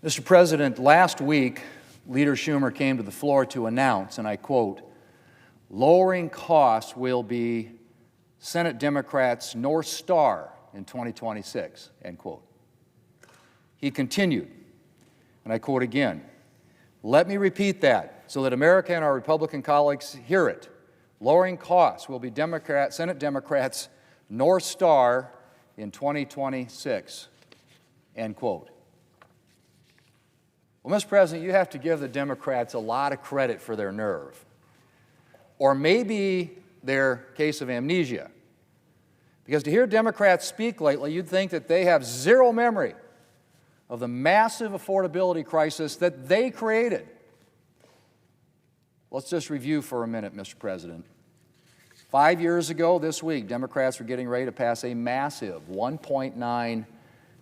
Mr. President, last week, Leader Schumer came to the floor to announce, and I quote, "Lowering costs will be Senate Democrats' North Star in 2026, end quote. He continued, and I quote again, "Let me repeat that so that America and our Republican colleagues hear it. Lowering costs will be Senate Democrats' North Star in 2026, end quote. Well, Mr. President, you have to give the Democrats a lot of credit for their nerve, or maybe their case of amnesia. Because to hear Democrats speak lately, you'd think that they have zero memory of the massive affordability crisis that they created. Let's just review for a minute, Mr. President. 5 years ago this week, Democrats were getting ready to pass a massive $1.9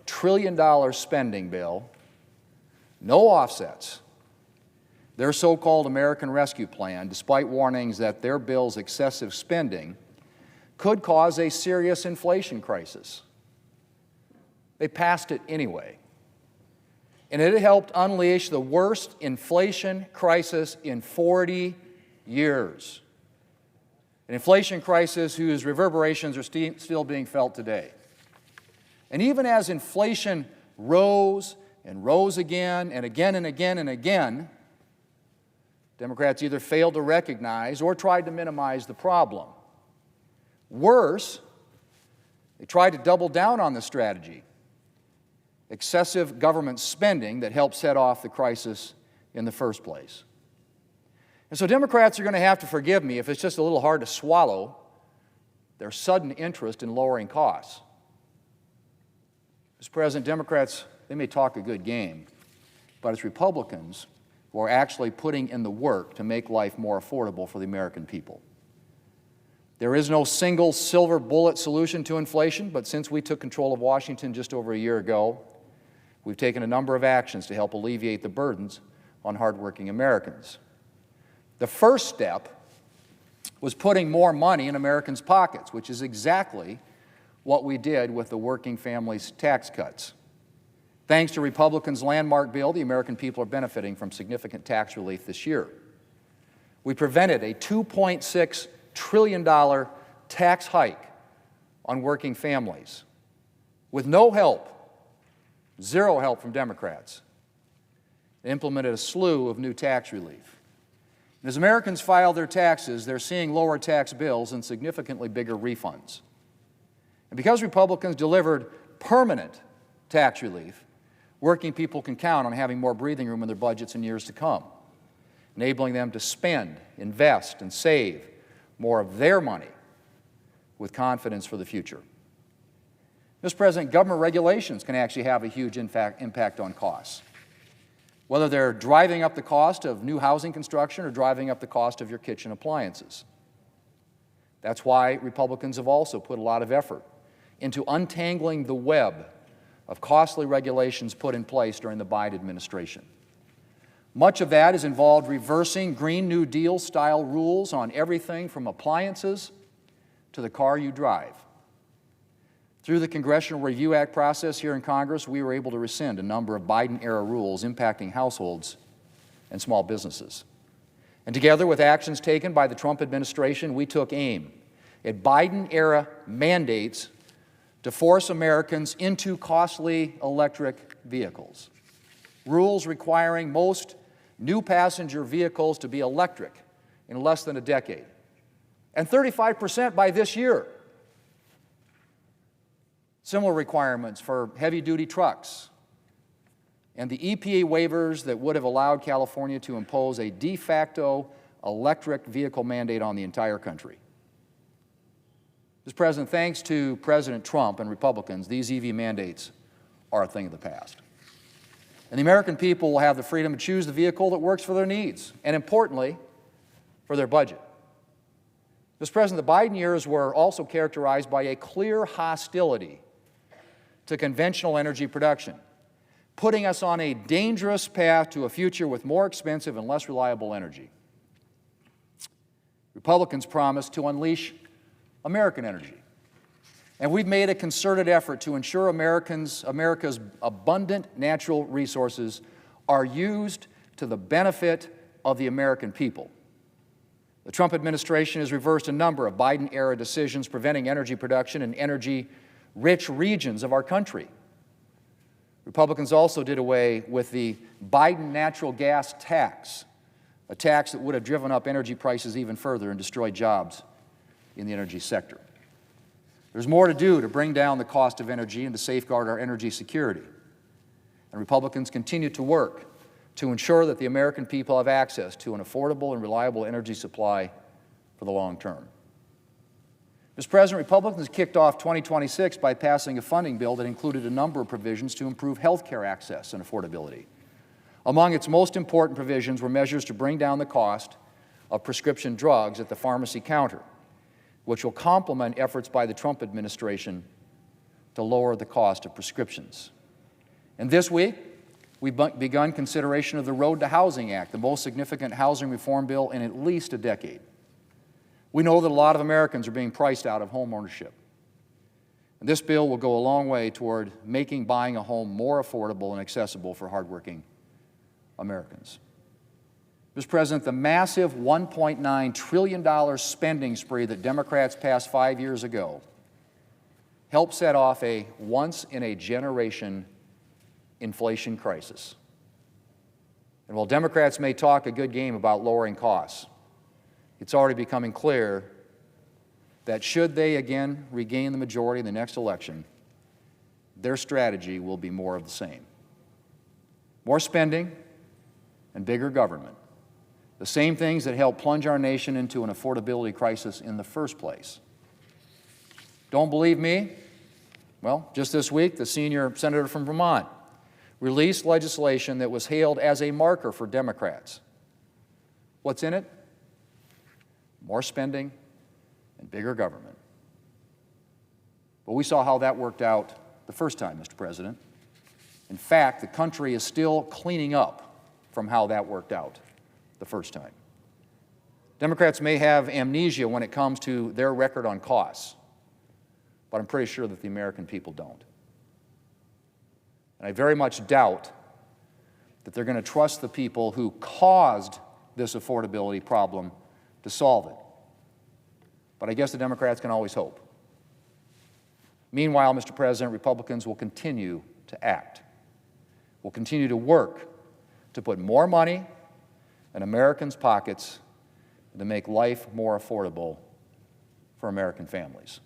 trillion spending bill, no offsets. Their so-called American Rescue Plan, despite warnings that their bill's excessive spending could cause a serious inflation crisis. They passed it anyway. And it helped unleash the worst inflation crisis in 40 years. An inflation crisis whose reverberations are still being felt today. And even as inflation rose and rose again and again and again and again, Democrats either failed to recognize or tried to minimize the problem. Worse, they tried to double down on the strategy. Excessive government spending that helped set off the crisis in the first place. And so Democrats are going to have to forgive me if it's just a little hard to swallow their sudden interest in lowering costs. Mr. President, Democrats, they may talk a good game, but it's Republicans who are actually putting in the work to make life more affordable for the American people. There is no single silver bullet solution to inflation, but since we took control of Washington just over a year ago, we've taken a number of actions to help alleviate the burdens on hardworking Americans. The first step was putting more money in Americans' pockets, which is exactly what we did with the working families' tax cuts. Thanks to Republicans' landmark bill, the American people are benefiting from significant tax relief this year. We prevented a $2.6 trillion tax hike on working families with no help, zero help from Democrats. They implemented a slew of new tax relief. And as Americans file their taxes, they're seeing lower tax bills and significantly bigger refunds. And because Republicans delivered permanent tax relief, working people can count on having more breathing room in their budgets in years to come, enabling them to spend, invest, and save more of their money with confidence for the future. Mr. President, government regulations can actually have a huge impact on costs, whether they're driving up the cost of new housing construction or driving up the cost of your kitchen appliances. That's why Republicans have also put a lot of effort into untangling the web of costly regulations put in place during the Biden administration. Much of that has involved reversing Green New Deal-style rules on everything from appliances to the car you drive. Through the Congressional Review Act process here in Congress, we were able to rescind a number of Biden-era rules impacting households and small businesses. And together with actions taken by the Trump administration, we took aim at Biden-era mandates to force Americans into costly electric vehicles. Rules requiring most new passenger vehicles to be electric in less than a decade, and 35% by this year. Similar requirements for heavy-duty trucks, and the EPA waivers that would have allowed California to impose a de facto electric vehicle mandate on the entire country. Mr. President, thanks to President Trump and Republicans, these EV mandates are a thing of the past. And the American people will have the freedom to choose the vehicle that works for their needs, and importantly, for their budget. Mr. President, the Biden years were also characterized by a clear hostility to conventional energy production, putting us on a dangerous path to a future with more expensive and less reliable energy. Republicans promised to unleash American energy. And we've made a concerted effort to ensure America's abundant natural resources are used to the benefit of the American people. The Trump administration has reversed a number of Biden-era decisions preventing energy production in energy-rich regions of our country. Republicans also did away with the Biden natural gas tax, a tax that would have driven up energy prices even further and destroyed jobs in the energy sector. There's more to do to bring down the cost of energy and to safeguard our energy security. And Republicans continue to work to ensure that the American people have access to an affordable and reliable energy supply for the long term. Mr. President, Republicans kicked off 2026 by passing a funding bill that included a number of provisions to improve health care access and affordability. Among its most important provisions were measures to bring down the cost of prescription drugs at the pharmacy counter, which will complement efforts by the Trump administration to lower the cost of prescriptions. And this week, we've begun consideration of the Road to Housing Act, the most significant housing reform bill in at least a decade. We know that a lot of Americans are being priced out of home ownership. And this bill will go a long way toward making buying a home more affordable and accessible for hardworking Americans. Mr. President, the massive $1.9 trillion spending spree that Democrats passed 5 years ago helped set off a once-in-a-generation inflation crisis. And while Democrats may talk a good game about lowering costs, it's already becoming clear that should they again regain the majority in the next election, their strategy will be more of the same. More spending and bigger government, the same things that helped plunge our nation into an affordability crisis in the first place. Don't believe me? Well, just this week, the senior senator from Vermont released legislation that was hailed as a marker for Democrats. What's in it? More spending and bigger government. But we saw how that worked out the first time, Mr. President. In fact, the country is still cleaning up from how that worked out the first time. Democrats may have amnesia when it comes to their record on costs, but I'm pretty sure that the American people don't. And I very much doubt that they're going to trust the people who caused this affordability problem to solve it. But I guess the Democrats can always hope. Meanwhile, Mr. President, Republicans will continue to act. We'll continue to work to put more money in Americans' pockets and to make life more affordable for American families.